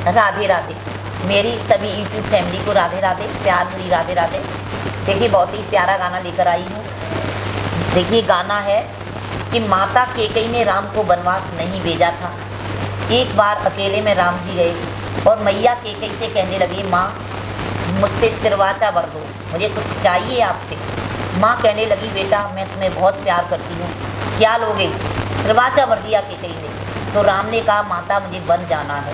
राधे राधे। मेरी सभी YouTube family को राधे राधे, प्यार भरी राधे राधे। देखिए बहुत ही प्यारा गाना लेकर आई हूँ। देखिए गाना है कि माता कैकेयी ने राम को वनवास नहीं भेजा था। एक बार अकेले में राम जी गए और मैया कैकेयी से कहने लगी, माँ मुझसे तिरवाचा वर दो, मुझे कुछ चाहिए आपसे। माँ कहने लगी, बेटा मैं तुम्हें बहुत प्यार करती हूँ, क्या लोगे? तिरवाचा वर दिया कैकेयी ने। तो राम ने कहा, माता मुझे वन जाना है,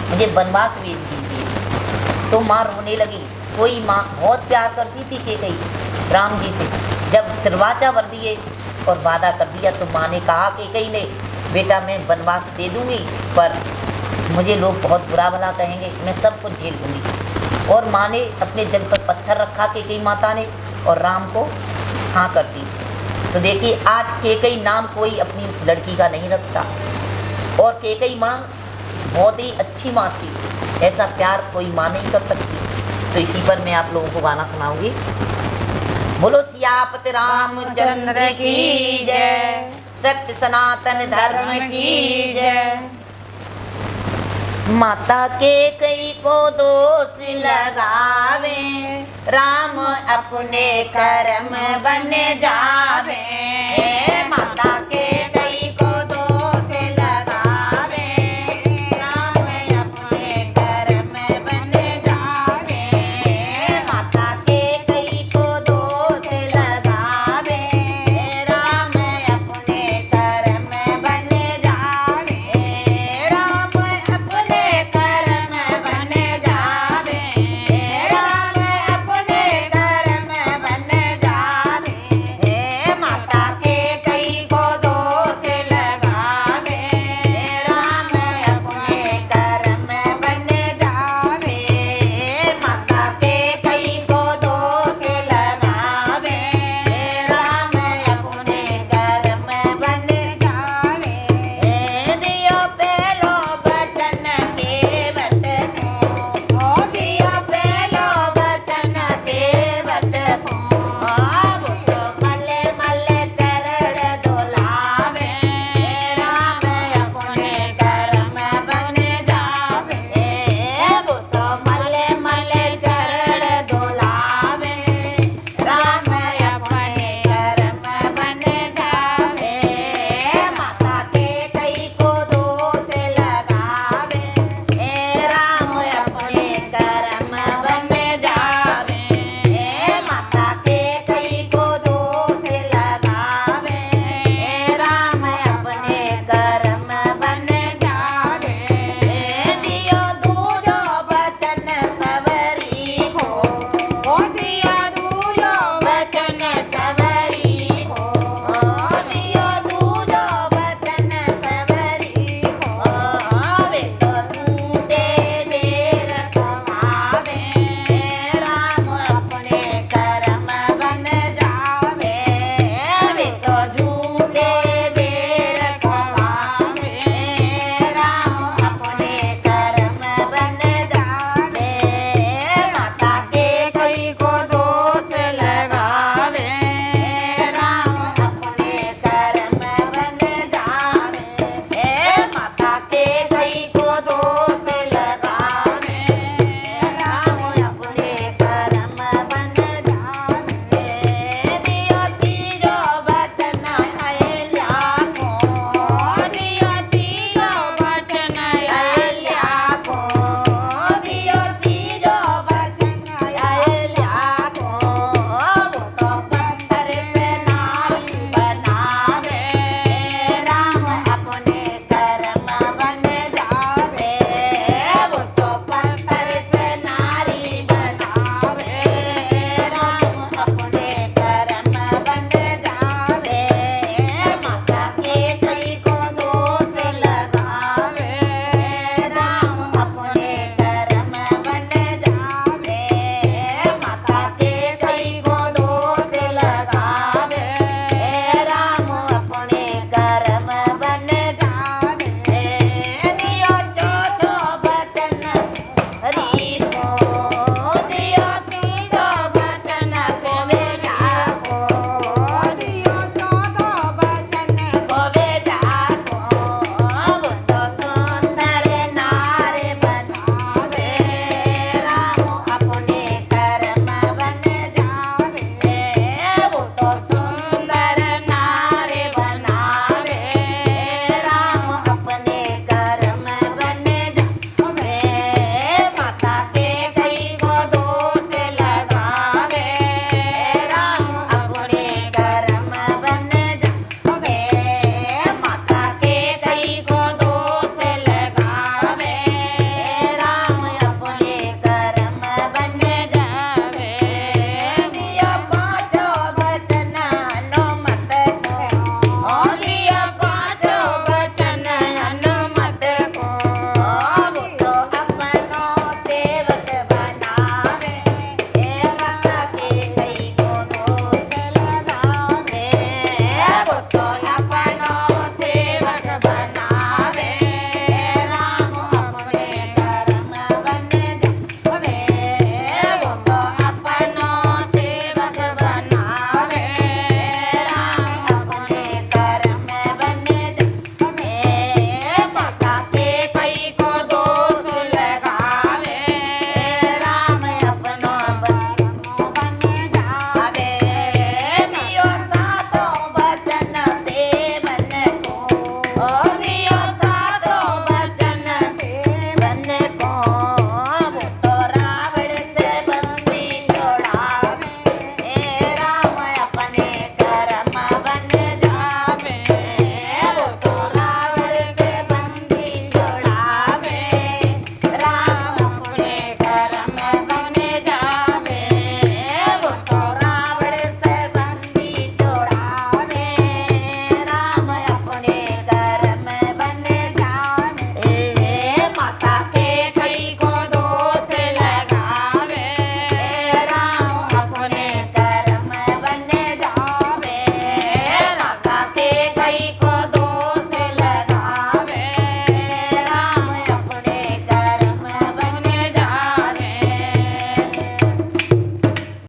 मुझे वनवास भेज दीजिए। तो माँ रोने लगी। कोई माँ बहुत प्यार करती थी कैकेयी राम जी से। जब तिरवाचा वर दिए और वादा कर दिया तो माँ ने कहा कैकेयी ने, बेटा मैं वनवास दे दूँगी, पर मुझे लोग बहुत बुरा भला कहेंगे, मैं सब कुछ झेल लूँगी। और माँ ने अपने दिल पर पत्थर रखा कैकेयी माता ने और राम को हाँ कर दी। तो देखिए आज कैकेयी नाम कोई अपनी लड़की का नहीं रखता, और कैकेयी माँ बहुत ही अच्छी माँ थी, ऐसा प्यार कोई माँ नहीं कर सकती। तो इसी पर मैं आप लोगों को गाना सुनाऊंगी। बोलो सियापति रामचंद्र की जय, सत्य सनातन धर्म की जय। माता कैकेयी को दोष लगावे, राम अपने कर्म बन जावे। माता के